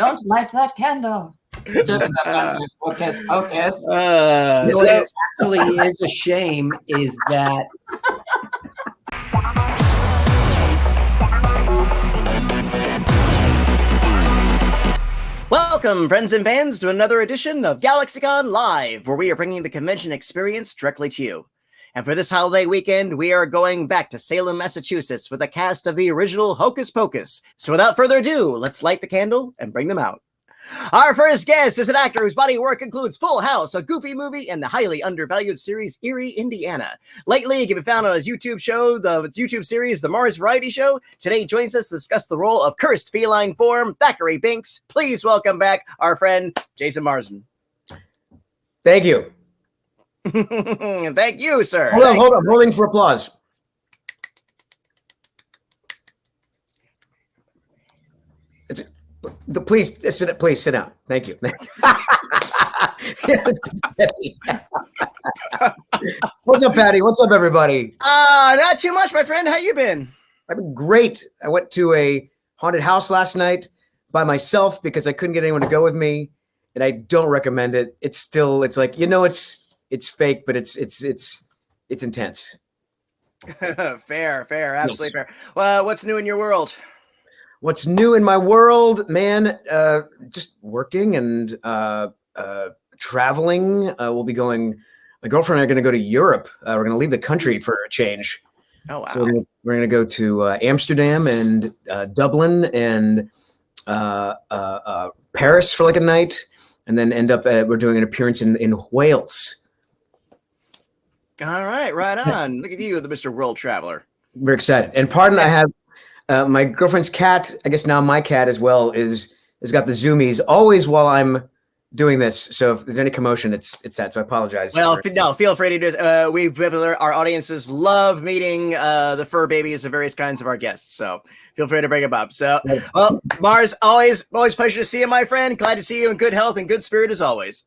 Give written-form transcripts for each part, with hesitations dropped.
don't light that candle. Just a bunch of Hocus Pocus. What actually is a shame is that Welcome, friends and fans, to another edition of GalaxyCon Live, where we are bringing the convention experience directly to you. And for this holiday weekend, we are going back to Salem, Massachusetts with a cast of the original Hocus Pocus. So without further ado, let's light the candle and bring them out. Our first guest is an actor whose body work includes Full House, a Goofy movie, and the highly undervalued series Erie, Indiana. Lately, he can be found on his YouTube show, the YouTube series The Mars Variety Show. Today, he joins us to discuss the role of cursed feline form, Thackery Binx. Please welcome back our friend, Jason Marsden. Thank you. Thank you, sir. Hold on. I'm holding for applause. Please sit down. Thank you. What's up, Patty? What's up, everybody? Not too much, my friend. How you been? I've been great. I went to a haunted house last night by myself because I couldn't get anyone to go with me, and I don't recommend it. It's like, it's fake, but it's intense. Fair, absolutely fair. Well, what's new in your world? What's new in my world, man? Just working and traveling. We'll be going. My girlfriend and I are going to go to Europe. We're going to leave the country for a change. Oh wow! So we're going to go to Amsterdam and Dublin and Paris for like a night, and then end up. We're doing an appearance in Wales. All right, right on. Look at you, the Mr. World Traveler. We're excited. And pardon, I have. My girlfriend's cat, I guess now my cat as well, has got the zoomies always while I'm doing this. So if there's any commotion, it's that. So I apologize. Well, no, feel free to do it. Our audiences love meeting the fur babies of various kinds of our guests. So feel free to bring them up. So, well, Mars, always pleasure to see you, my friend. Glad to see you in good health and good spirit as always.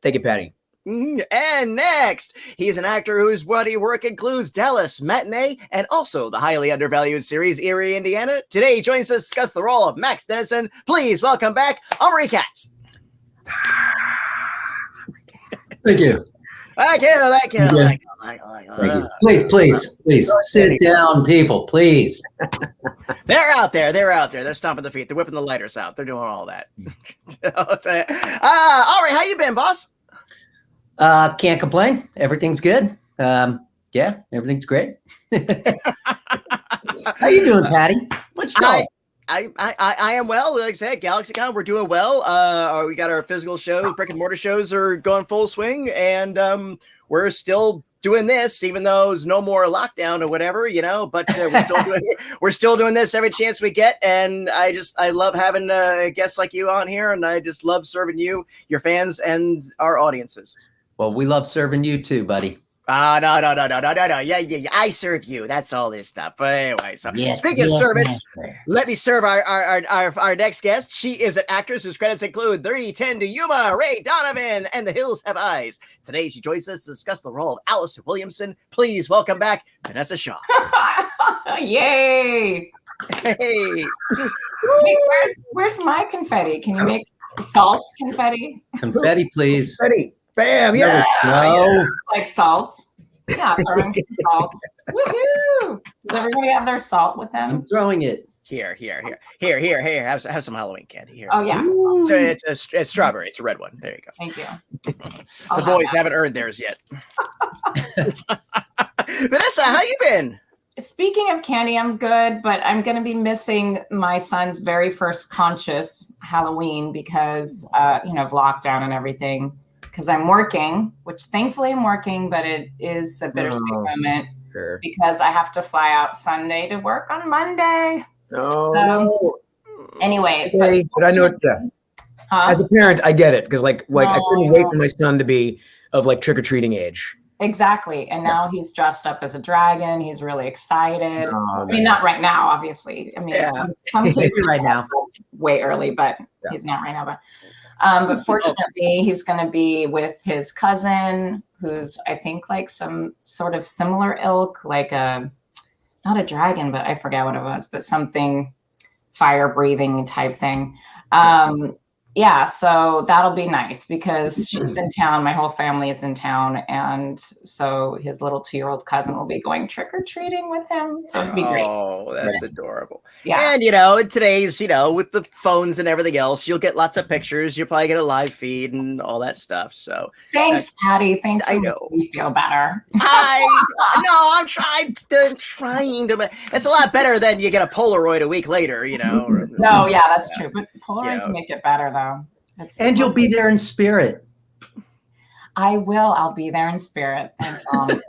Thank you, Patty. And next, he's an actor whose body work includes Dallas, Matinee, and also the highly undervalued series Erie, Indiana. Today, he joins us to discuss the role of Max Dennison. Please welcome back Omri Katz. Thank you. Thank you. Please sit down, people, please. They're out there. They're stomping their feet. They're whipping the lighters out. They're doing all that. Omri, how you been, boss? Can't complain. Everything's good. Yeah, everything's great. How you doing, Patty? What's up? I am well. Like I said, GalaxyCon, we're doing well. We got our physical shows, brick and mortar shows are going full swing, and we're still doing this, even though there's no more lockdown or whatever, but we're still doing this every chance we get. And I love having guests like you on here, and I just love serving you, your fans, and our audiences. Well, we love serving you too, buddy. No. Yeah. I serve you. That's all this stuff. But anyway, so speaking of service, master. Let me serve our next guest. She is an actress whose credits include 3:10 to Yuma, Ray Donovan, and The Hills Have Eyes. Today, she joins us to discuss the role of Allison Williamson. Please welcome back Vinessa Shaw. Yay! Hey, where's my confetti? Can you make salt confetti? Confetti, please. Ready? Bam! Yeah. Like salt. Yeah, throwing some salt. Woohoo! Does everybody have their salt with them? I'm throwing it. Here. Have some Halloween candy here. Oh yeah. So it's strawberry. It's a red one. There you go. Thank you. The boys haven't earned theirs yet. Vinessa, how you been? Speaking of candy, I'm good, but I'm going to be missing my son's very first conscious Halloween because of lockdown and everything. Because I'm working, which thankfully I'm working, but it is a bittersweet moment because I have to fly out Sunday to work on Monday. Anyway, but I know as a parent, I get it because like I couldn't wait for my son to be of like trick or treating age. Exactly, and now he's dressed up as a dragon. He's really excited. I mean, not right now, obviously. I mean, some kids right now, way early, but he's not right now. But fortunately, he's going to be with his cousin, who's I think like some sort of similar ilk, like not a dragon, but I forget what it was, but something fire breathing type thing. Yeah, so that'll be nice because she's in town. My whole family is in town. And so his little 2-year-old cousin will be going trick-or-treating with him. So it'll be great. Oh, that's adorable. Yeah. And, in today's, with the phones and everything else, you'll get lots of pictures. You'll probably get a live feed and all that stuff. So thanks, Patty. Thanks for I know. making me feel better. I'm trying to. It's a lot better than you get a Polaroid a week later, No, yeah, that's true. But Polaroids make it better, though. And you'll be there in spirit. I will. I'll be there in spirit. Thanks, Mom.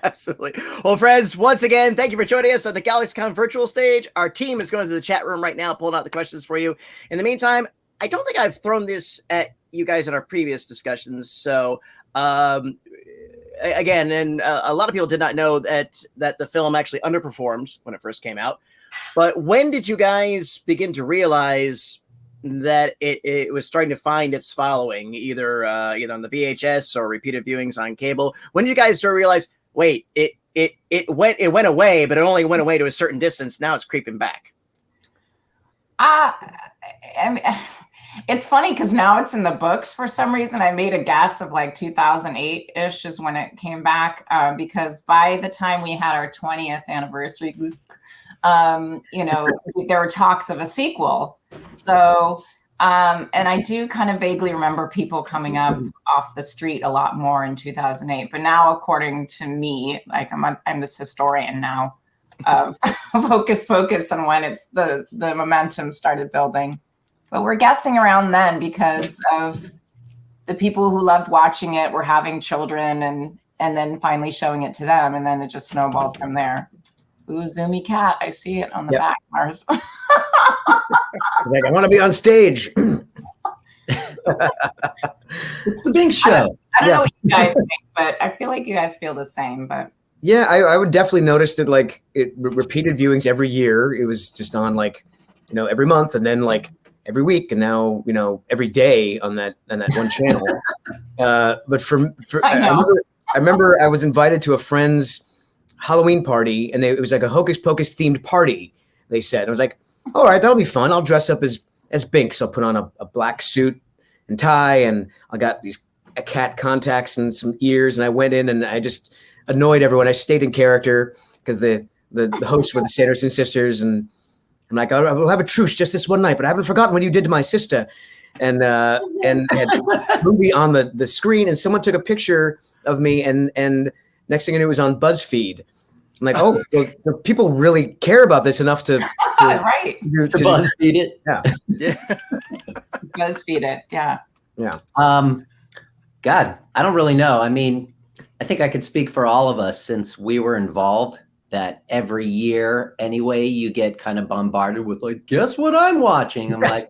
Absolutely. Well, friends, once again, thank you for joining us on the GalaxyCon virtual stage. Our team is going to the chat room right now, pulling out the questions for you. In the meantime, I don't think I've thrown this at you guys in our previous discussions. So, again, and a lot of people did not know that the film actually underperformed when it first came out. But when did you guys begin to realize that it was starting to find its following, either on the VHS or repeated viewings on cable? When did you guys sort of realize, wait, it went away, but it only went away to a certain distance. Now it's creeping back. I mean, it's funny because now it's in the books for some reason. I made a guess of like 2008-ish is when it came back, because by the time we had our 20th anniversary, there were talks of a sequel. So, and I do kind of vaguely remember people coming up off the street a lot more in 2008. But now, according to me, like I'm this historian now of Hocus Pocus and when it's the momentum started building. But we're guessing around then because of the people who loved watching it were having children and then finally showing it to them. And then it just snowballed from there. Ooh, zoomy cat. I see it on the back, Mars. Like, I want to be on stage. It's the Binx show. I don't know what you guys think, but I feel like you guys feel the same. But yeah, I would definitely notice that like it repeated viewings every year. It was just on like, every month and then like every week and now, every day on that one channel. But I remember I was invited to a friend's Halloween party and it was like a Hocus Pocus themed party, they said. I was like, all right, that'll be fun. I'll dress up as Binx. I'll put on a black suit and tie and I got these cat contacts and some ears and I went in and I just annoyed everyone. I stayed in character because the hosts were the Sanderson sisters and I'm like, we'll have a truce just this one night, but I haven't forgotten what you did to my sister. And had a movie on the screen and someone took a picture of me and next thing I knew it was on BuzzFeed. I'm like, oh, so people really care about this enough to right. To BuzzFeed it. Yeah. BuzzFeed it. Yeah. Yeah. God, I don't really know. I mean, I think I could speak for all of us since we were involved that every year anyway, you get kind of bombarded with like, guess what I'm watching? I'm like,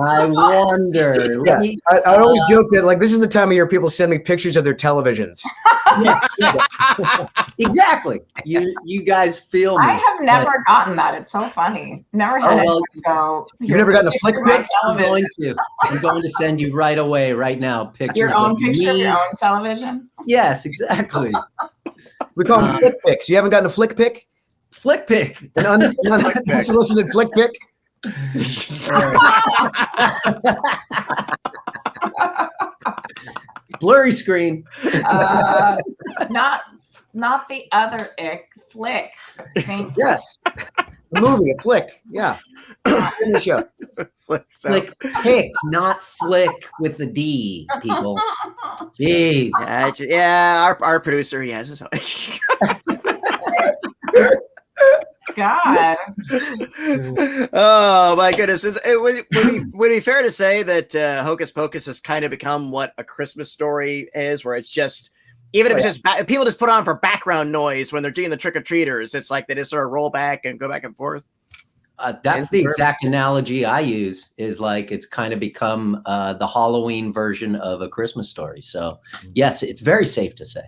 I wonder. Yeah. I always joke that like, this is the time of year people send me pictures of their televisions. Yes. Exactly. You guys feel me. I have never gotten that. It's so funny. Never had anyone go. You've never gotten a flick pic? I'm going to send you right away, right now, pictures. Your own of picture of me. your own television? Yes, exactly. We call them flick pics. You haven't gotten a flick pic? Flick pic. An unsolicited flick pic? Blurry screen. Not the other ick. Flick. Yes. A movie, a flick. Yeah. In the show. Flick pick, not flick with the D, people. Jeez. Yeah, our producer, he has his own. God. Oh my goodness! Would it be fair to say that Hocus Pocus has kind of become what A Christmas Story is, where it's just even if it's just people just put on for background noise when they're doing the trick or treaters, it's like they just sort of roll back and go back and forth. That's the exact analogy I use. Is like it's kind of become the Halloween version of A Christmas Story. So yes, it's very safe to say.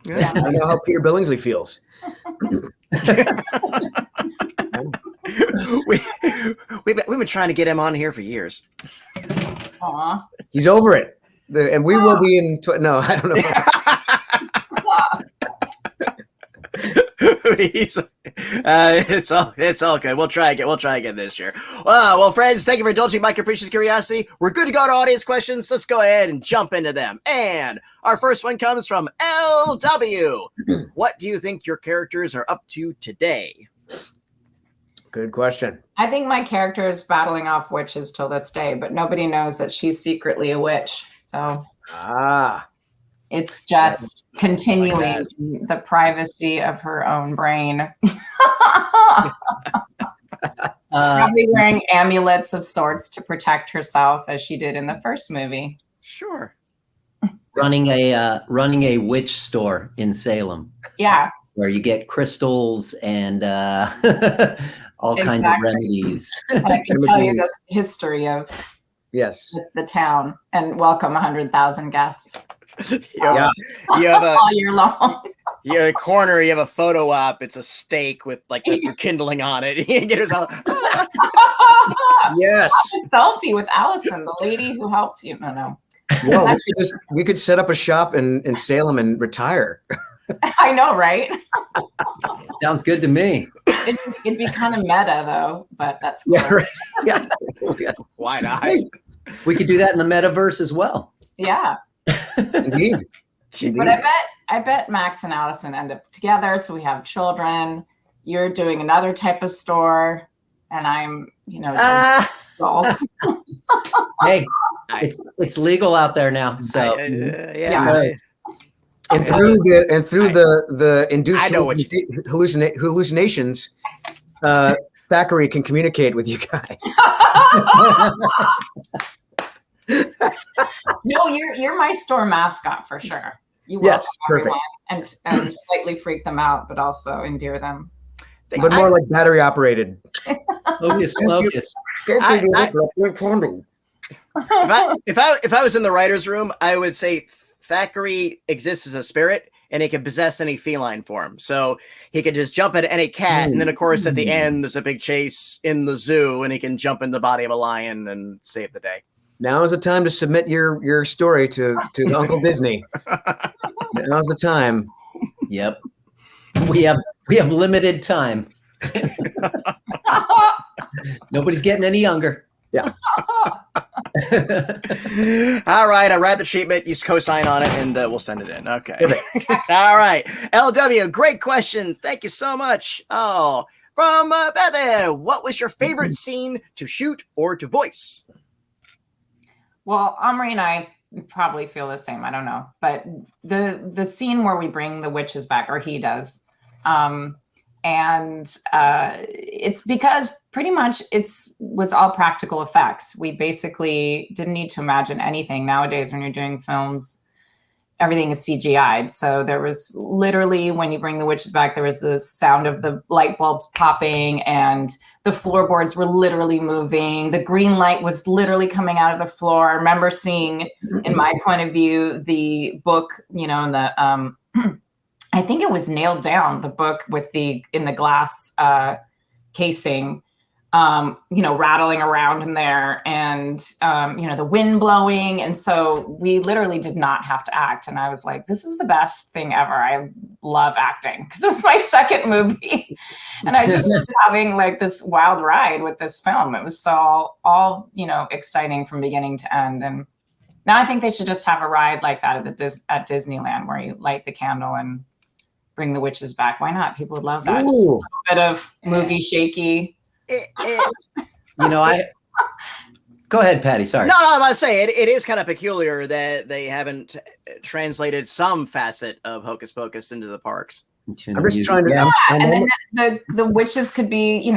Yeah. I know how Peter Billingsley feels. We've been trying to get him on here for years. Aw. He's over it, and we will be in. No, I don't know. It's all good. We'll try again this year. Well, friends, thank you for indulging my capricious curiosity. We're good to go to audience questions. Let's go ahead and jump into them. And our first one comes from LW. What do you think your characters are up to today? Good question. I think my character is battling off witches till this day, but nobody knows that she's secretly a witch. So it's just continuing the privacy of her own brain. Probably wearing amulets of sorts to protect herself, as she did in the first movie. Sure. Running a witch store in Salem. Yeah. Where you get crystals and all kinds of remedies. And I can tell you the history of the town and welcome 100,000 guests. You have all year long. In the corner, you have a photo op. It's a steak with like the kindling on it. You get yourself. Yes. A selfie with Allison, the lady who helped you. No. Well, we could set up a shop in Salem and retire. I know, right? Sounds good to me. It'd be kind of meta, though, but that's cool. Yeah, right. Yeah. Why not? We could do that in the metaverse as well. Yeah. Indeed. But I bet Max and Allison end up together, so we have children. You're doing another type of store, and I'm, dolls. Hey, it's legal out there now, so yeah. And through the induced hallucinations, Thackery can communicate with you guys. No, you're my store mascot for sure. You yes, perfect. And slightly freak them out, but also endear them. But more like battery operated. Hocus Pocus. If I was in the writer's room, I would say Thackery exists as a spirit, and he can possess any feline form. So he could just jump at any cat, and then of course at the end there's a big chase in the zoo, and he can jump in the body of a lion and save the day. Now is the time to submit your story to Uncle Disney. Now's the time. Yep. We have limited time. Nobody's getting any younger. Yeah. All right, I read the treatment. You co-sign on it, and we'll send it in. Okay. All right. LW, great question. Thank you so much. Oh, from Beth, what was your favorite scene to shoot or to voice? Well, Omri and I probably feel the same. I don't know, but the scene where we bring the witches back, or he does, and it's because pretty much was all practical effects. We basically didn't need to imagine anything. Nowadays, when you're doing films, everything is CGI'd. So there was literally, when you bring the witches back, there was the sound of the light bulbs popping, and the floorboards were literally moving. The green light was literally coming out of the floor. I remember seeing, in my point of view, the book, the I think it was Nailed Down, the book in the glass casing, rattling around in there, and the wind blowing. And so we literally did not have to act. And I was like, this is the best thing ever. I love acting, because it was my second movie. And I just was having like this wild ride with this film. It was so all exciting from beginning to end. And now I think they should just have a ride like that at Disneyland, where you light the candle and bring the witches back. Why not? People would love that. Just a little bit of movie shaky. Go ahead, Patty. Sorry. No, I was about to say it is kind of peculiar that they haven't translated some facet of Hocus Pocus into the parks. I'm just trying to. Yeah, and then the witches could be,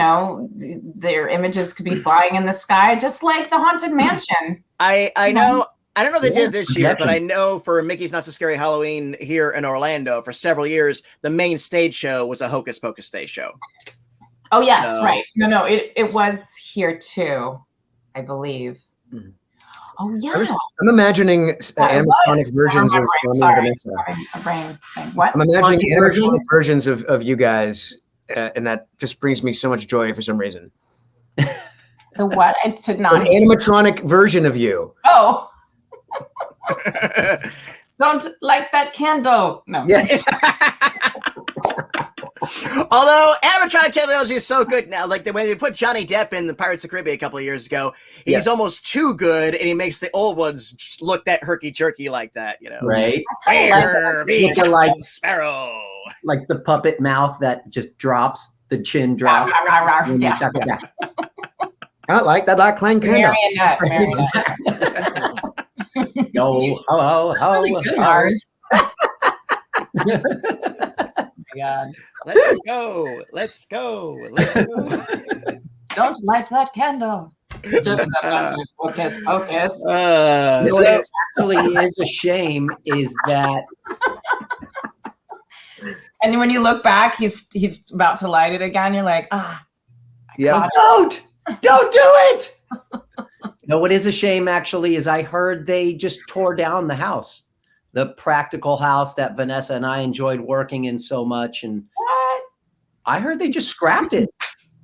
their images could be flying in the sky, just like the Haunted Mansion. I know. I don't know if they did this year, but I know for Mickey's Not So Scary Halloween here in Orlando, for several years, the main stage show was a Hocus Pocus stage show. Oh, yes, right. No, it was here too, I believe. Oh, yeah. I'm imagining animatronic versions of Vinessa. What? I'm imagining animatronic versions of you guys, and that just brings me so much joy for some reason. The what? I did not. An animatronic version of you. Oh. Don't light that candle. No. Yes. Although animatronic technology is so good now, like when they put Johnny Depp in the Pirates of the Caribbean a couple of years ago, he's almost too good, and he makes the old ones look that herky-jerky like that, you know? Right? Where be like Sparrow? Like the puppet mouth that just drops, the chin drops. when you Yeah. chuck it down. I like that. Like Clan Kendall. Marionette. Yo, hello, That's really good, Mars. Oh my God. Let's go. Let's go. Let's go. Don't light that candle. Just a bunch of Hocus Pocus. What actually is a shame is that And when you look back, he's about to light it again. You're like, Yeah. don't do it. No, what is a shame actually is I heard they just tore down the house, the practical house that Vinessa and I enjoyed working in so much. And what? I heard they just scrapped it.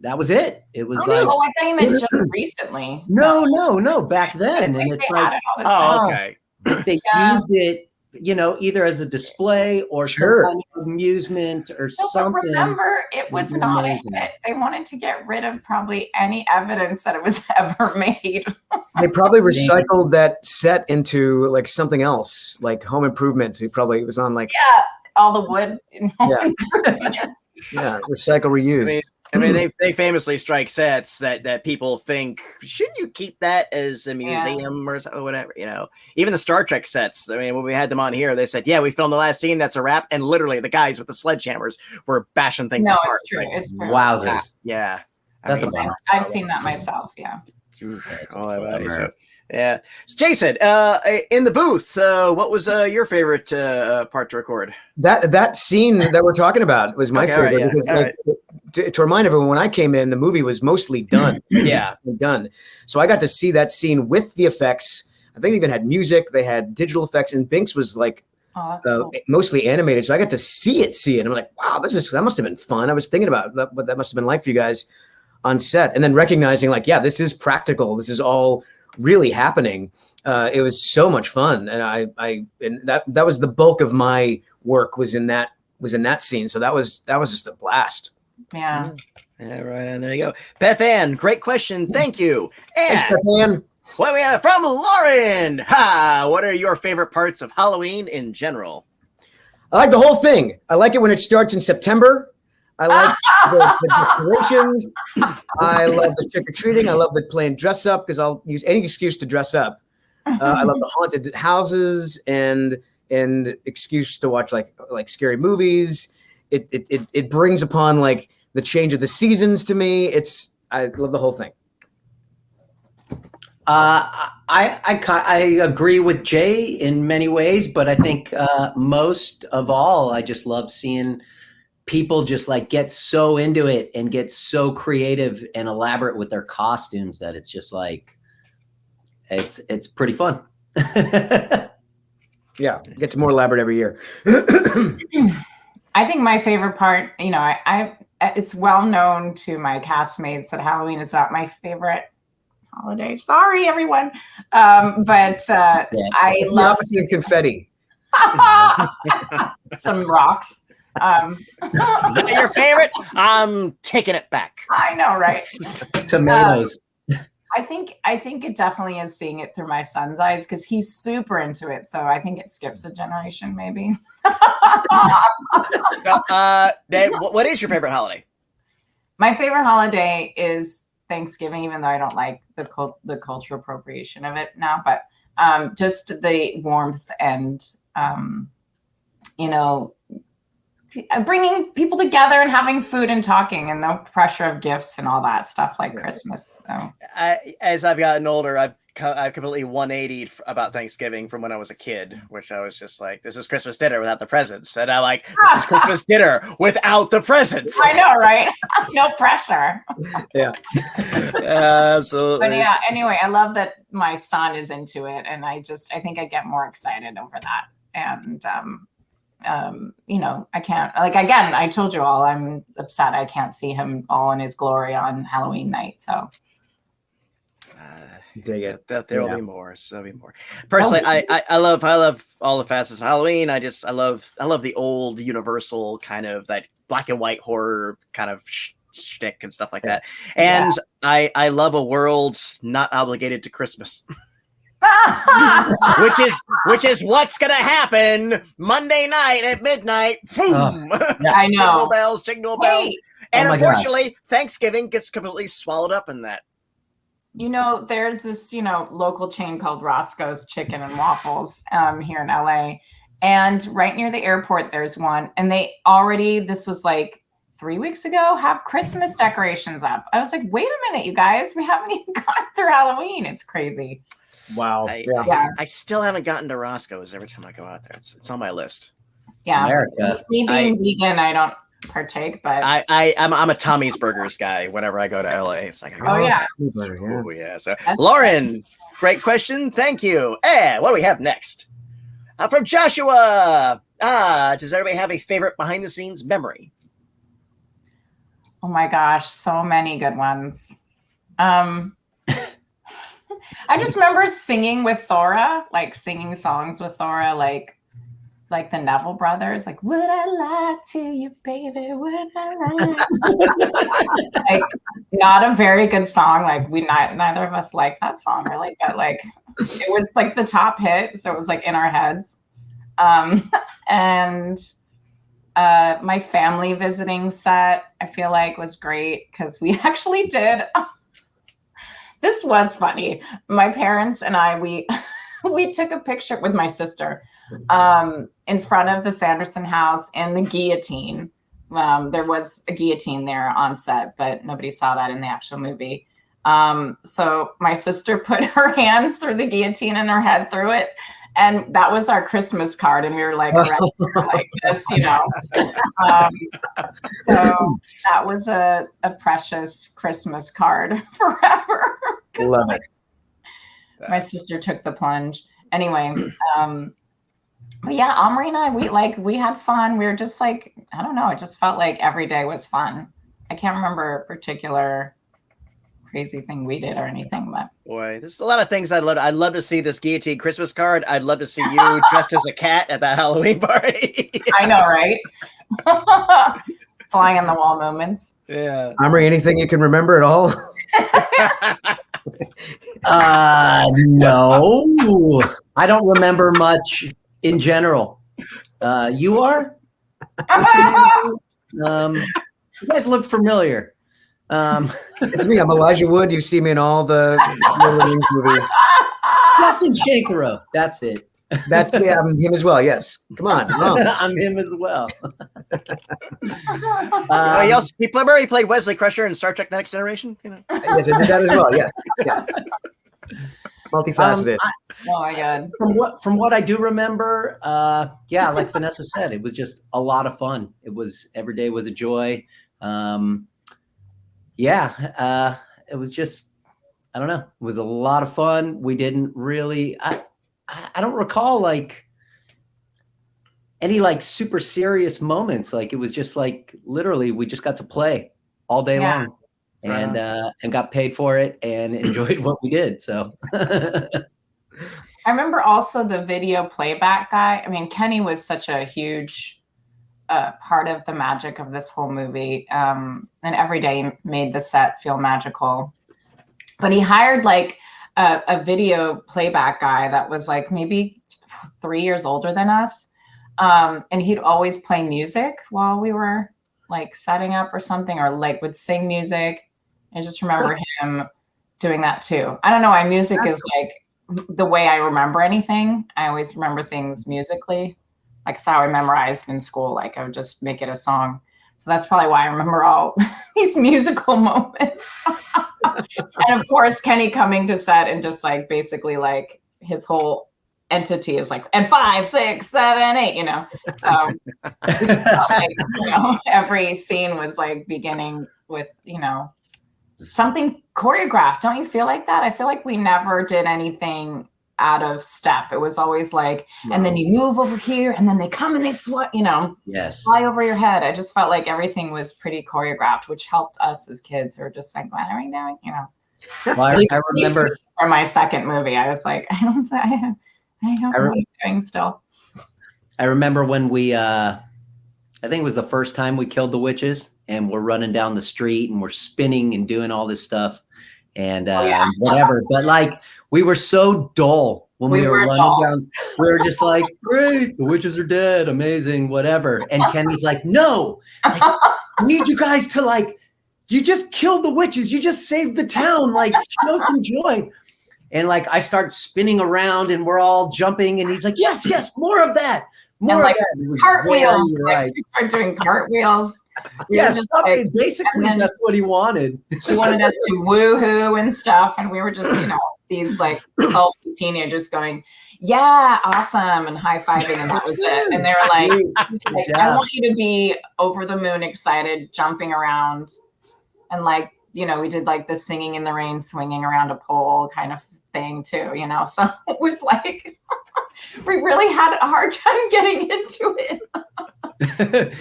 That was it. It was Oh, like, no, I thought you meant just recently. no, back then. And it's like, okay. if they used it, you know, either as a display or some kind of amusement or something. Remember, it was not it. They wanted to get rid of probably any evidence that it was ever made. They probably recycled that set into like something else, like Home Improvement. It was on like all the wood. You know? Yeah, recycle, reuse. I mean, they famously strike sets that people think, shouldn't you keep that as a museum or whatever, you know? Even the Star Trek sets, I mean, when we had them on here, they said, yeah, we filmed the last scene, that's a wrap. And literally the guys with the sledgehammers were bashing things apart. No, it's true. It's true. Wowzers. Yeah. That's a bummer. I've seen that myself, yeah. Yeah. So Jason, in the booth, what was your favorite part to record? That scene that we're talking about was my favorite because to remind everyone, when I came in, the movie was mostly done. Done. So I got to see that scene with the effects. I think they even had music. They had digital effects, and Binx was like cool. Mostly animated. So I got to see it. I'm like, wow, that must have been fun. I was thinking about what that must have been like for you guys on set, and then recognizing like, yeah, this is practical. This is all really happening. It was so much fun, and that was the bulk of my work was in that scene. So that was just a blast. Yeah. Yeah, right. And there you go. Beth Ann, great question. Thank you. And thanks, Beth Ann. What we have from Lauren. What are your favorite parts of Halloween in general? I like the whole thing. I like it when it starts in September. I like the decorations. I love the trick-or-treating. I love the playing dress up because I'll use any excuse to dress up. I love the haunted houses and excuse to watch like scary movies. It brings upon like the change of the seasons to me. I love the whole thing. I agree with Jay in many ways, but I think most of all, I just love seeing people just like get so into it and get so creative and elaborate with their costumes that it's just like it's pretty fun. Yeah, it gets more elaborate every year. I think my favorite part, you know, it's well known to my castmates that Halloween is not my favorite holiday. Sorry, everyone. But I it's love the opposite of confetti. some rocks. Not your favorite? I'm taking it back. I know, right? Tomatoes. I think it definitely is seeing it through my son's eyes because he's super into it. So I think it skips a generation, maybe. What is your favorite holiday? My favorite holiday is Thanksgiving, even though I don't like the cultural appropriation of it now. But just the warmth and you know, bringing people together and having food and talking and no pressure of gifts and all that stuff like Christmas. So. As I've gotten older, I've completely 180'd about Thanksgiving from when I was a kid, which I was just like, this is Christmas dinner without the presents. And I'm like, this is Christmas dinner without the presents. I know, right? No pressure. Yeah. Absolutely. But yeah, anyway, I love that my son is into it. And I think I get more excited over that. And, you know, I can't, like, again, I told you all, I'm upset I can't see him all in his glory on Halloween night. So dig it. There will be more. So there'll be more. Personally, I love all the facets of Halloween. I love the old Universal kind of that black and white horror kind of shtick and stuff like that. And I love a world not obligated to Christmas. which is what's gonna happen Monday night at midnight. Boom! I know. Jingle bells. Hey. And unfortunately, Thanksgiving gets completely swallowed up in that. You know, there's this, local chain called Roscoe's Chicken and Waffles here in LA. And right near the airport, there's one. And they already, this was like 3 weeks ago, have Christmas decorations up. I was like, wait a minute, you guys, we haven't even gotten through Halloween. It's crazy. Wow. I still haven't gotten to Roscoe's every time I go out there. It's on my list. Yeah. America. Me being vegan, I don't partake, but I'm a Tommy's Burgers guy whenever I go to LA. It's like, oh yeah. Oh, yeah. So Lauren, great question. Thank you. And what do we have next? From Joshua. Does everybody have a favorite behind the scenes memory? Oh my gosh, so many good ones. I just remember singing with Thora, like singing songs with Thora, like the Neville brothers, like, would I lie to you, baby? Would I lie? Like, not a very good song. Like, neither of us like that song really, but like, it was like the top hit. So it was like in our heads. And my family visiting set, I feel like was great because we actually did. This was funny. My parents and I, we took a picture with my sister in front of the Sanderson house in the guillotine. There was a guillotine there on set, but nobody saw that in the actual movie. So my sister put her hands through the guillotine and her head through it. And that was our Christmas card. And we were like, like this, So that was a precious Christmas card forever. Love it. My sister took the plunge. Anyway, but yeah, Omri and I, we had fun. We were just like, I don't know. It just felt like every day was fun. I can't remember a particular crazy thing we did or anything, but boy, there's a lot of things I'd love to see this guillotine Christmas card. I'd love to see you dressed as a cat at that Halloween party. I know, right? Flying on the wall moments. Yeah. Omri, anything you can remember at all? No, I don't remember much in general. You are? You guys look familiar. It's me. I'm Elijah Wood. You see me in all the movies. Justin Shankaro. That's it. That's me. I'm him as well. Yes. Come on. I'm him as well. He played Wesley Crusher in Star Trek: The Next Generation. Yes, I did that as well. Yes. Yeah. Multifaceted. Oh my God. From what I do remember, like Vinessa said, it was just a lot of fun. Every day was a joy. It was just, I don't know. It was a lot of fun. We didn't really, I don't recall like any like super serious moments. Like it was just like, literally we just got to play all day long and got paid for it and enjoyed what we did. So I remember also the video playback guy. I mean, Kenny was such a huge part of the magic of this whole movie. And every day made the set feel magical. But he hired like a video playback guy that was like maybe 3 years older than us. And he'd always play music while we were like setting up or something, or like would sing music. I just remember him doing that too. I don't know why music is like the way I remember anything. I always remember things musically. Like it's how I memorized in school. Like I would just make it a song. So that's probably why I remember all these musical moments. And of course, Kenny coming to set and just like basically like his whole entity is like, and 5, 6, 7, 8, So it's not like, every scene was like beginning with, something choreographed. Don't you feel like that? I feel like we never did anything out of step. It was always like, and then you move over here and then they come and they yes, fly over your head. I just felt like everything was pretty choreographed, which helped us as kids who are just like, what are we doing? Well, I remember for my second movie, I was like, I don't know what I'm doing still. I remember when we I think it was the first time we killed the witches, and we're running down the street and we're spinning and doing all this stuff and whatever. But like, we were so dull when we were running down. We were just like, great, the witches are dead, amazing, whatever. And Kenny's like, no, like, I need you guys to like, you just killed the witches, you just saved the town, like show some joy. And like, I start spinning around and we're all jumping, and he's like, yes, more of that. More like cartwheels. Right. We started doing cartwheels. Yes, like, basically that's what he wanted. He wanted us to woohoo and stuff, and we were just, these like salty teenagers going, "Yeah, awesome," and high fiving, and that was it. And they were like, "I want you to be over the moon excited, jumping around," and like, we did like the singing in the rain, swinging around a pole kind of thing too, So it was like. We really had a hard time getting into it.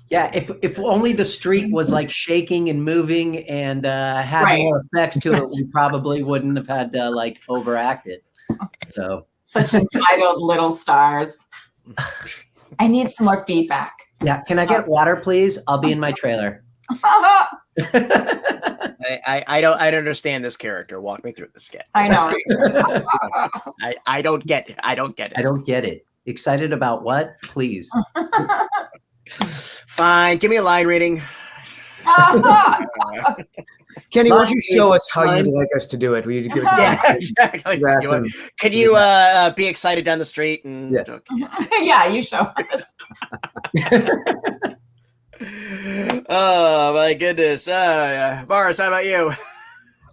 Yeah, if only the street was like shaking and moving and had more effects to it, we probably wouldn't have had to like overact it. So such entitled little stars. I need some more feedback. Yeah, can I get water, please? I'll be in my trailer. I don't understand this character. Walk me through this again. I know. I don't get it. I don't get it. I don't get it. Excited about what? Please. Fine. Give me a line reading. Kenny, why don't you show us how you'd like us to do it? Will you give us exactly. Could you be excited down the street? And, yes. Yeah, you show us. Oh my goodness. Boris, how about you?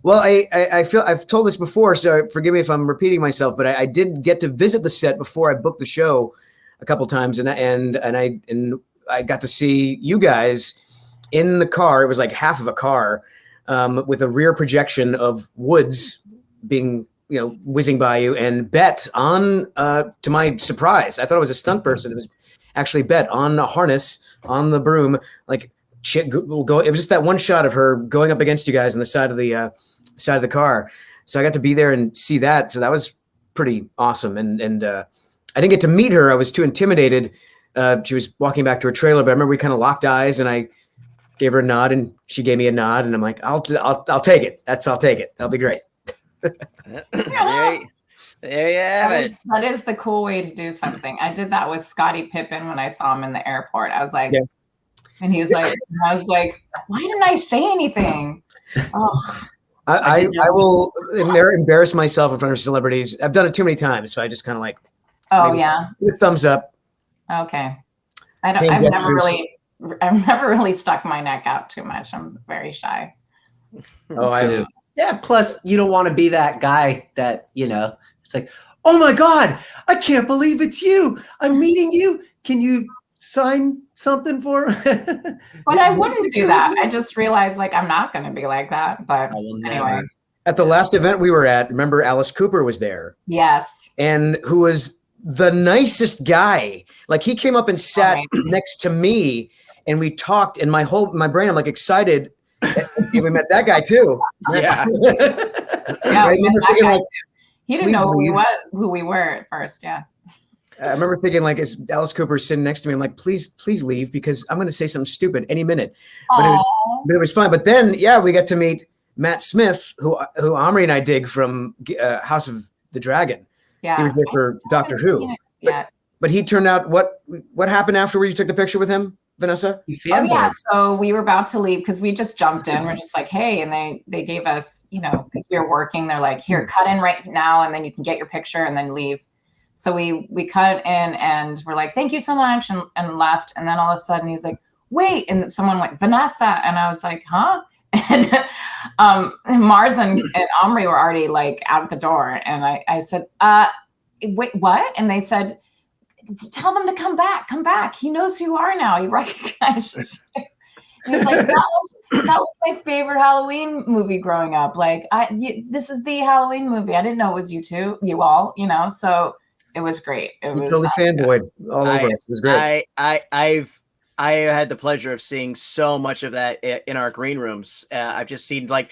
Well, I feel I've told this before, so forgive me if I'm repeating myself, but I did get to visit the set before I booked the show a couple times, and I got to see you guys in the car. It was like half of a car, with a rear projection of woods being whizzing by you, and Bet on to my surprise, I thought it was a stunt person. It was actually Bet on a harness on the broom, like will go. It was just that one shot of her going up against you guys on the side of the car. So I got to be there and see that. So that was pretty awesome. And I didn't get to meet her. I was too intimidated. She was walking back to her trailer, but I remember we kind of locked eyes, and I gave her a nod, and she gave me a nod, and I'm like, I'll take it. I'll take it. That'll be great. There you have it. That is the cool way to do something. I did that with Scottie Pippen when I saw him in the airport. I was like, and he was like, I was like, why didn't I say anything? Oh. I will embarrass myself in front of celebrities. I've done it too many times, so I just kind of like. Oh yeah. Thumbs up. Okay. I've never really stuck my neck out too much. I'm very shy. Oh, yeah. Plus, you don't want to be that guy that it's like, oh my God, I can't believe it's you. I'm meeting you. Can you sign something for me? But I wouldn't do that. I just realized like I'm not going to be like that. But anyway. At the last event we were at, remember Alice Cooper was there? Yes. And who was the nicest guy. Like he came up and sat next to me, and we talked, and my brain, I'm like excited. We met that guy too. Yeah. I remember thinking like, he didn't know who we were at first. Yeah. I remember thinking like, as Alice Cooper sitting next to me, I'm like, please leave, because I'm going to say something stupid any minute. But it was fun. But then, we got to meet Matt Smith, who Omri and I dig from House of the Dragon. Yeah. He was there for Doctor Who. Yeah. But he turned out, what happened afterward? You took the picture with him, Vinessa? So we were about to leave because we just jumped in. We're just like, hey, and they gave us, because we were working, they're like, here, cut in right now, and then you can get your picture and then leave. So we cut in, and we're like, thank you so much, and left. And then all of a sudden he's like, wait, and someone went, Vinessa, and I was like, huh? And Marsden and Omri were already like out the door, and I said, wait, what? And they said, tell them to come back. He knows who you are now. He recognizes you. And he's like, that was my favorite Halloween movie growing up. Like, this is the Halloween movie. I didn't know it was you all, so it was great. It was totally fanboyed all over us. It was great. I had the pleasure of seeing so much of that in our green rooms. I've just seen like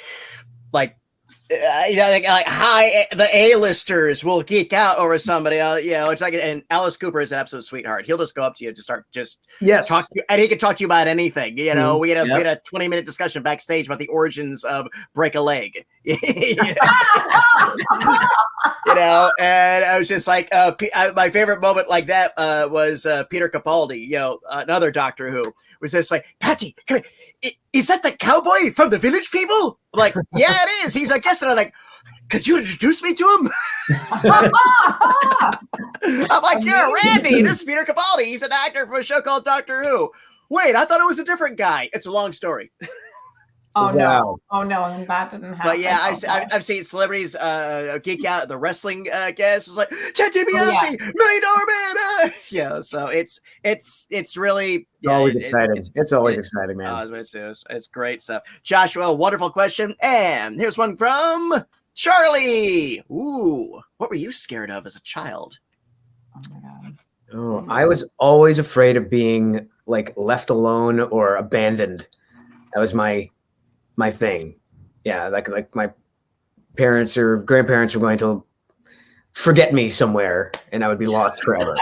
the A-listers will geek out over somebody. It's like, and Alice Cooper is an absolute sweetheart. He'll just go up to you and talk to you, and he can talk to you about anything. We had a 20-minute discussion backstage about the origins of Break a Leg. And I was just like, my favorite moment like that was Peter Capaldi, another Doctor Who, was just like, Patty, is that the cowboy from the Village People? I'm like, yeah, it is. He's a guest. And I'm like, could you introduce me to him? I'm like, yeah, Randy, this is Peter Capaldi. He's an actor from a show called Doctor Who. Wait, I thought it was a different guy. It's a long story. Oh, no. Oh, no. That didn't happen. But yeah, I've seen celebrities geek out at the wrestling guests. It's like, Ted DiBiase, $1 Million Man. So it's really always exciting. It's always exciting, man. It's great stuff. Joshua, wonderful question. And here's one from Charlie. Ooh, what were you scared of as a child? Oh, my God. Oh, I was always afraid of being like left alone or abandoned. That was my thing. Yeah, like my parents or grandparents were going to forget me somewhere and I would be lost forever.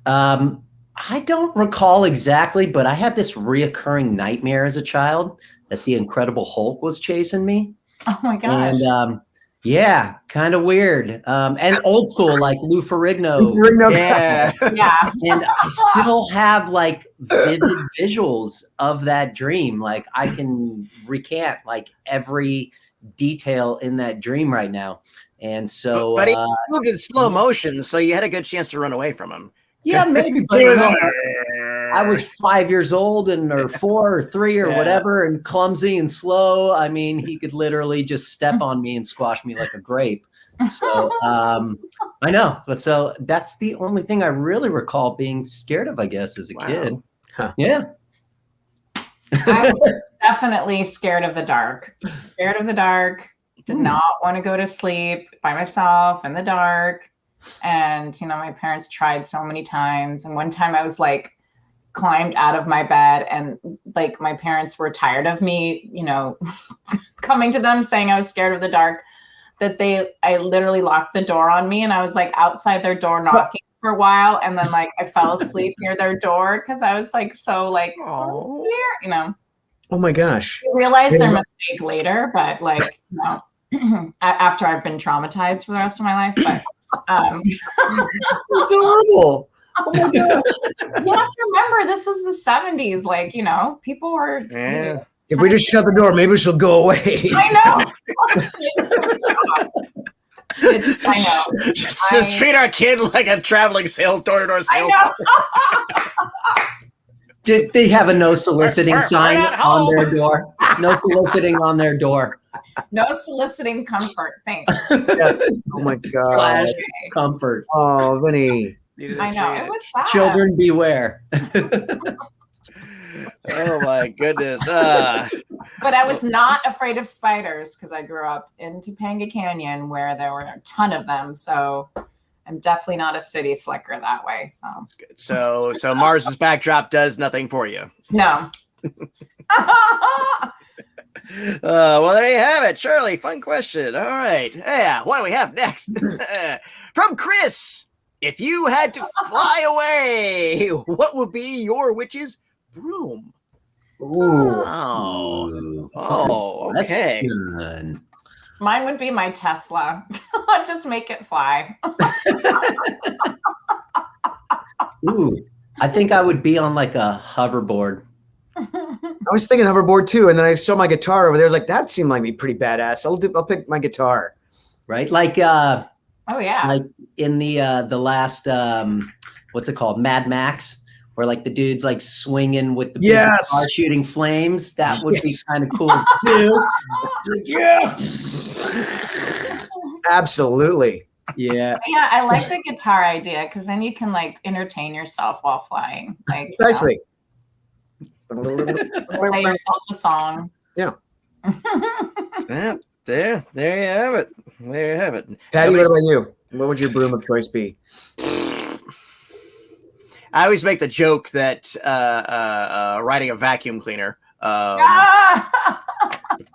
I don't recall exactly, but I had this reoccurring nightmare as a child that the Incredible Hulk was chasing me. Oh my gosh. And yeah, kind of weird. And old school, like Lou Ferrigno. Yeah. Yeah. And I still have like vivid visuals of that dream. Like I can recant like every detail in that dream right now. And so but he moved in slow motion, so you had a good chance to run away from him. Yeah, maybe. But I was 5 years old or 4 or 3 or whatever, and clumsy and slow. I mean, he could literally just step on me and squash me like a grape. So I know. So that's the only thing I really recall being scared of, I guess, as a kid. Huh. Yeah. I was definitely scared of the dark. Scared of the dark. Did not want to go to sleep by myself in the dark. And, my parents tried so many times. And one time I was like climbed out of my bed and like my parents were tired of me, coming to them saying I was scared of the dark, that I literally locked the door on me and I was like outside their door knocking for a while. And then like I fell asleep near their door because I was like, so scared, Oh my gosh. I realized their mistake later, but like, after I've been traumatized for the rest of my life, but It's horrible. Oh my God. You have to remember this was the 70s. Like, people were. Yeah. If we just shut the door, maybe she'll go away. I know. I know. Just treat our kid like a traveling door-to-door sales. Did they have a no soliciting sign on their door? No soliciting on their door. No soliciting comfort. Thanks. Yes. Oh my God. Comfort. Oh, Vinny. I know. It was sad. Children beware. Oh my goodness. But I was not afraid of spiders because I grew up in Topanga Canyon where there were a ton of them. So I'm definitely not a city slicker that way. So Mars's backdrop does nothing for you. No. Well, there you have it. Shirley, fun question. All right. Yeah, what do we have next? From Chris. If you had to fly away, what would be your witch's broom? Ooh. Oh, okay. Mine would be my Tesla. Just make it fly. Ooh, I think I would be on like a hoverboard. I was thinking hoverboard too, and then I saw my guitar over there. I was like, that seemed like me pretty badass. I'll pick my guitar. Right? Like oh yeah. Like in the last what's it called? Mad Max, where like the dude's like swinging with the big guitar shooting flames. That would be kind of cool too. Yeah. Absolutely. Yeah. Yeah, I like the guitar idea because then you can like entertain yourself while flying. Like Precisely. Play yourself a song. Yeah. There you have it. There you have it. Patty, what about you? What would your broom of choice be? I always make the joke that riding a vacuum cleaner.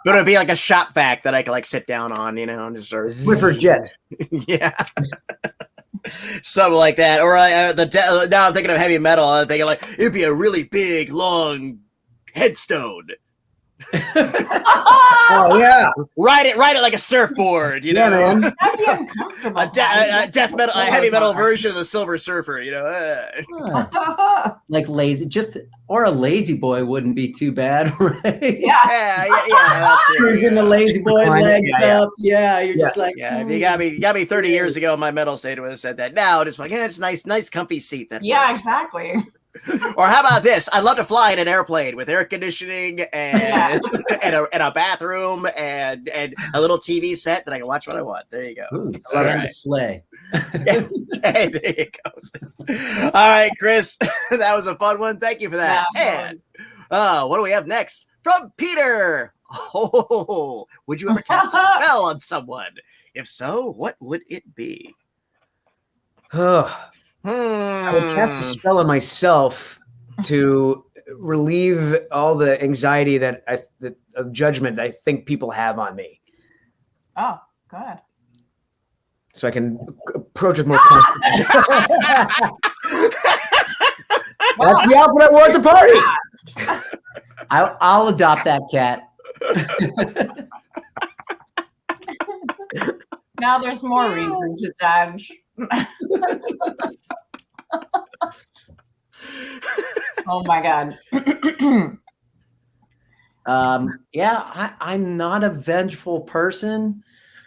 But it'd be like a shop vac that I could like sit down on, you know, and just sort of Swiffer jet. yeah. Something like that. Or now I'm thinking of heavy metal. I'm thinking like it'd be a really big, long headstone. Oh yeah, Ride it like a surfboard, you know. yeah, man. That'd be uncomfortable. A death metal, a heavy metal version of the Silver Surfer, you know. Huh. Like or a lazy boy wouldn't be too bad, right? Yeah. Yeah. Cruising the lazy boy legs up. Yeah, you're just like, Yeah, if you got me 30 years ago, my mental state would have said that. Now it's like, yeah, it's nice, comfy seat. That Yeah, works. exactly. Or how about this? I'd love to fly in an airplane with air conditioning and and a bathroom and a little TV set that I can watch what I want. There you go. ooh, All right. right. Sleigh. Hey, there you go. All right, Chris, that was a fun one. Thank you for that. Yeah, And what do we have next from Peter? Oh, would you ever cast a spell on someone? If so, what would it be? I would cast a spell on myself to relieve all the anxiety that of judgment that I think people have on me, Oh, good. so I can approach with more confidence. That's the outfit I wore at the party. I'll adopt that cat. Now there's more reason to judge. Oh my God. Yeah, I'm not a vengeful person,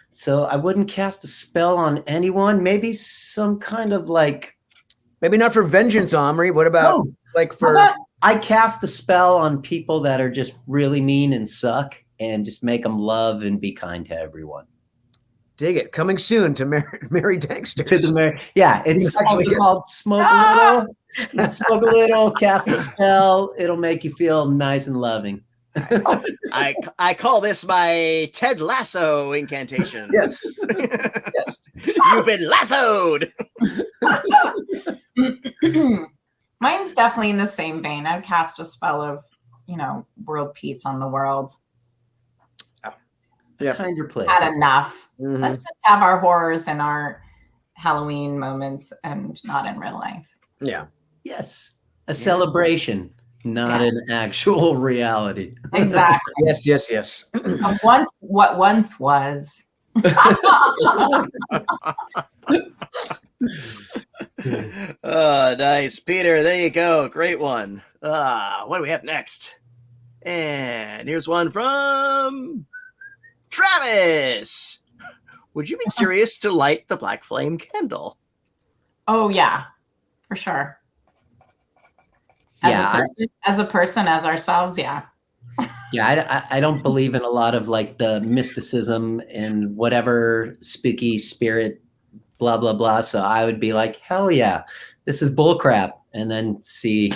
so I wouldn't cast a spell on anyone. Maybe some kind of like, Maybe not for vengeance, Omri. What about Oh, like for? I cast a spell on people that are just really mean and suck, and just make them love and be kind to everyone. Dig it. Coming soon to Mary Dankster. To the yeah, it's Exactly. also called smoke a little. You smoke a little, cast a spell. It'll make you feel nice and loving. I call this my Ted Lasso incantation. Yes. Yes. You've been lassoed. Mine's definitely in the same vein. I'd cast a spell of, world peace on the world. Yeah. Find your place. Had enough. Mhm. Let's just have our horrors and our Halloween moments and not in real life. Yeah. Yes, a celebration, not an actual reality. Exactly. Yes. Yes. Yes. What once was. Oh, nice. Peter, there you go. Great one. What do we have next? And here's one from Travis. Would you be curious to light the black flame candle? Oh yeah, for sure. As a person, as ourselves, yeah. Yeah, I don't believe in a lot of like the mysticism and whatever spooky spirit, blah, blah, blah. So I would be like, hell yeah, this is bullcrap. And then see,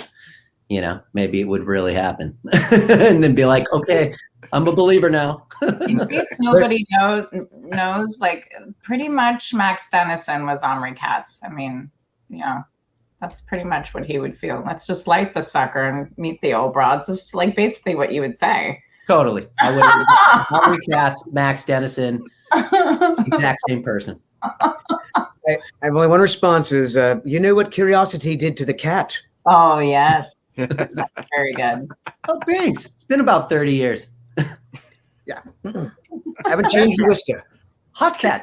maybe it would really happen. And then be like, okay, I'm a believer now. In case nobody knows, like pretty much Max Dennison was Omri Katz. I mean, that's pretty much what he would feel. Let's just light the sucker and meet the old broads. It's like basically what you would say. Totally. I would have Omri Katz, Max Dennison, exact same person. I have only one response is, you know what curiosity did to the cat? Oh, yes. That's very good. Oh, Binx. It's been about 30 years. Yeah. I haven't changed the whisker. Hot cat.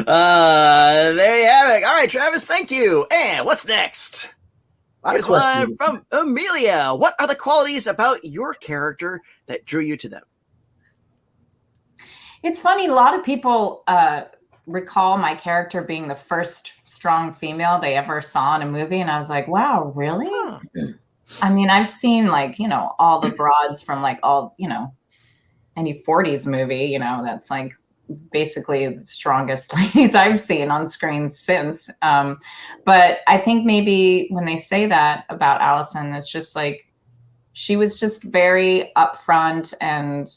There you have it. All right, Travis, thank you. And what's next? Here's one from Amelia. What are the qualities about your character that drew you to them? It's funny. A lot of people recall my character being the first strong female they ever saw in a movie. And I was like, wow, really? Huh. I mean, I've seen all the broads from any 40s movie, that's like basically the strongest ladies I've seen on screen since. But I think maybe when they say that about Allison, it's just like, she was just very upfront and,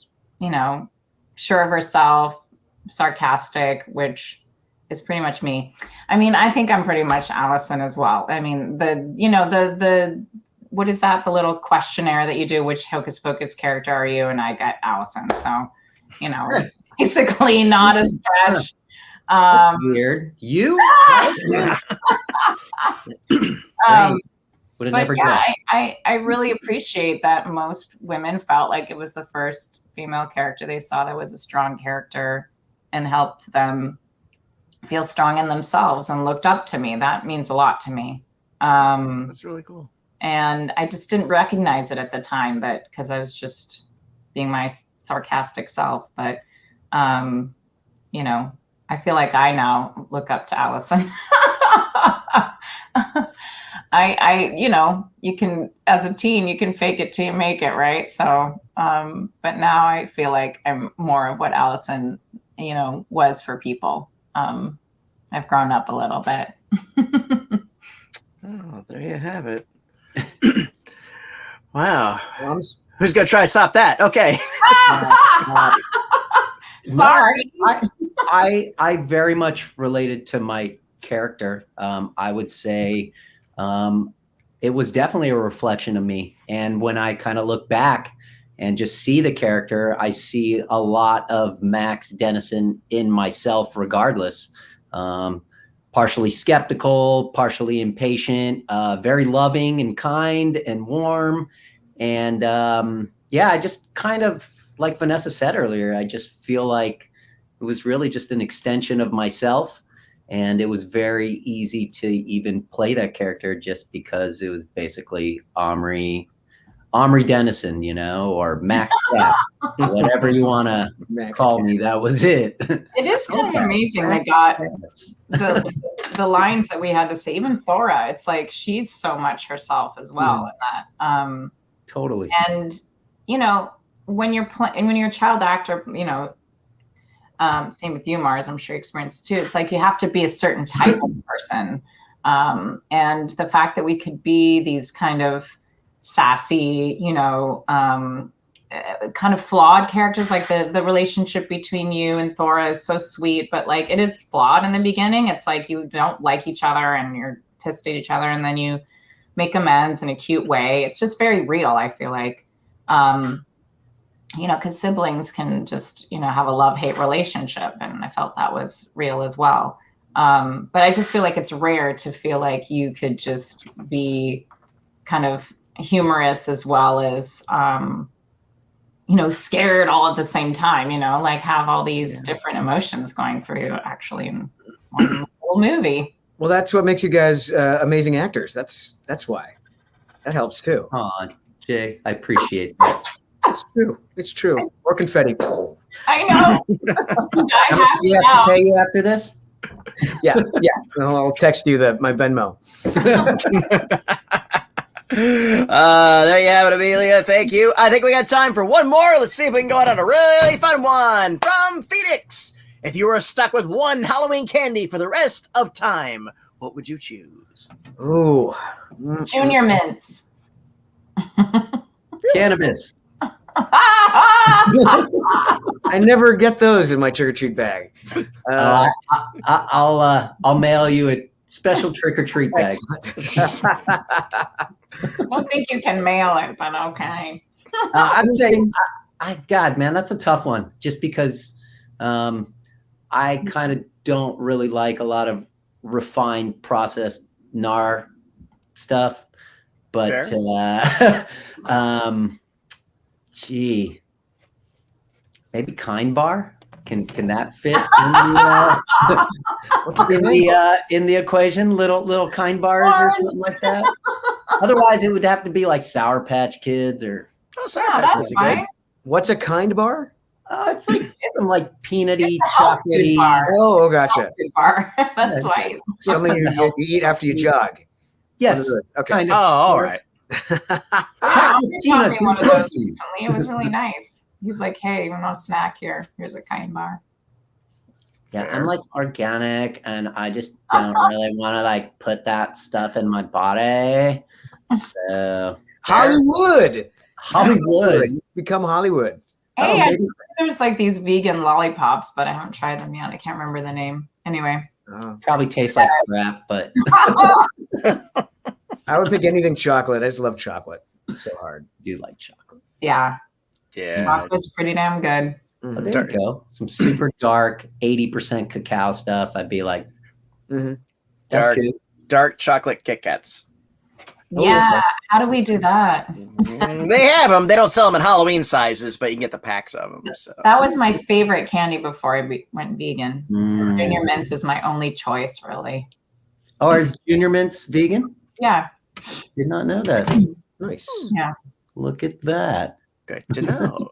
sure of herself, sarcastic, which is pretty much me. I mean, I think I'm pretty much Allison as well. I mean, the what is that? The little questionnaire that you do, which Hocus Pocus character are you? And I got Allison. So, it's basically not a stretch. That's weird. You? Would have never guessed. I really appreciate that most women felt like it was the first female character they saw that was a strong character and helped them feel strong in themselves and looked up to me. That means a lot to me. That's really cool. And I just didn't recognize it at the time, but because I was just being my sarcastic self. But, I feel like I now look up to Allison. you can, as a teen, you can fake it till you make it, right? So, but now I feel like I'm more of what Allison, was for people. I've grown up a little bit. Oh, there you have it. Wow. Who's going to try to stop that? Okay. Sorry. I very much related to my character. I would say it was definitely a reflection of me. And when I kind of look back and just see the character, I see a lot of Max Dennison in myself regardless. Partially skeptical, partially impatient, very loving and kind and warm. And I just kind of, like Vinessa said earlier, I just feel like it was really just an extension of myself. And it was very easy to even play that character just because it was basically Omri Dennison, or Max Katz, whatever you want to call me. That was it. It is kind of amazing. I got the lines that we had to say. Even Thora, it's like she's so much herself as well in that. Totally. And when you're a child actor, same with you, Mars, I'm sure you experienced too. It's like you have to be a certain type of person. And the fact that we could be these kind of sassy, kind of flawed characters, like the relationship between you and Thora is so sweet, but like it is flawed in the beginning. It's like you don't like each other and you're pissed at each other and then you make amends in a cute way. It's just very real, I feel like. Because siblings can just, have a love-hate relationship. And I felt that was real as well. But I just feel like it's rare to feel like you could just be kind of humorous as well as, scared all at the same time, like have all these different emotions going through you actually in one little movie. Well, that's what makes you guys amazing actors. That's why. That helps too. Oh, Jay, I appreciate that. It's true. More confetti. I know. How much do you have to pay you after this? Yeah. I'll text you my Venmo. There you have it, Amelia. Thank you. I think we got time for one more. Let's see if we can go out on a really fun one from Phoenix. If you were stuck with one Halloween candy for the rest of time, what would you choose? Ooh. Junior mints. Cannabis. I never get those in my trick-or-treat bag. I'll mail you a special trick-or-treat bag. I don't think you can mail it, but okay. I'd say, God, man, that's a tough one. Just because I kind of don't really like a lot of refined processed NAR stuff. But maybe Kind Bar. Can that fit in the equation? Little Kind Bars or something like that. Otherwise, it would have to be like Sour Patch Kids or. Oh, Sour Patch Kids are good. What's a Kind Bar? It's like some like peanutty, chocolatey. Oh, gotcha. Bar. That's why. Something you eat after you jog. Yes. Okay. Kind of. Oh, all right. Peanuts one of those recently. It was really nice. He's like, "Hey, you want a snack here? Here's a Kind Bar." Yeah, I'm like organic, and I just don't really want to like put that stuff in my body. So Hollywood. Become Hollywood. Hey, I think there's like these vegan lollipops, but I haven't tried them yet. I can't remember the name. Anyway, probably tastes like crap, but I would pick anything chocolate. I just love chocolate. It's so hard. I do like chocolate. Yeah. Yeah. Chocolate's pretty damn good. Oh, there you go. Some super dark 80% cacao stuff. I'd be like, Mhm. that's Dark. cute. Dark chocolate Kit Kats. Yeah. How do we do that? They have them. They don't sell them in Halloween sizes, but you can get the packs of them. So. That was my favorite candy before I went vegan. So Mm. Junior Mints is my only choice, really. Oh, is Junior Mints vegan? Yeah. Did not know that. Nice. Look at that. Good to know.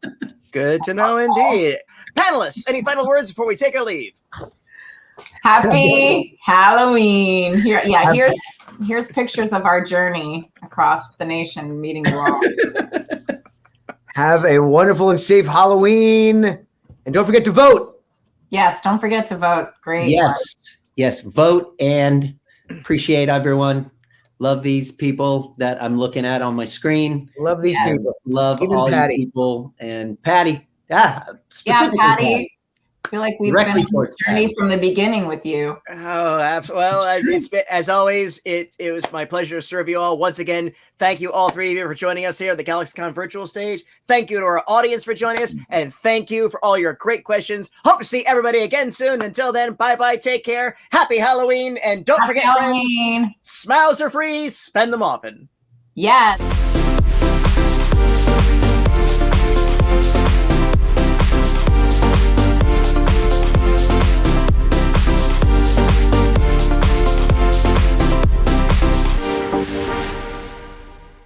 Good to know indeed. Panelists, any final words before we take our leave? Happy Halloween. Here's pictures of our journey across the nation meeting you all. Have a wonderful and safe Halloween. And don't forget to vote. Yes, don't forget to vote. Great. Yes. Vote and appreciate everyone. Love these people that I'm looking at on my screen. Love these Yes. people. Love Even all Patty. you people and Patty. Yeah, Yeah, specifically Patty. I feel like we've Directly been on this towards journey Patty. from the beginning with you. Oh, well, it's been, as always, it was my pleasure to serve you all. Once again, thank you all three of you for joining us here at the GalaxyCon virtual stage. Thank you to our audience for joining us, and thank you for all your great questions. Hope to see everybody again soon. Until then, bye-bye, take care, happy Halloween, and don't Happy forget, friends, Halloween. smiles are free, spend them often. Yes.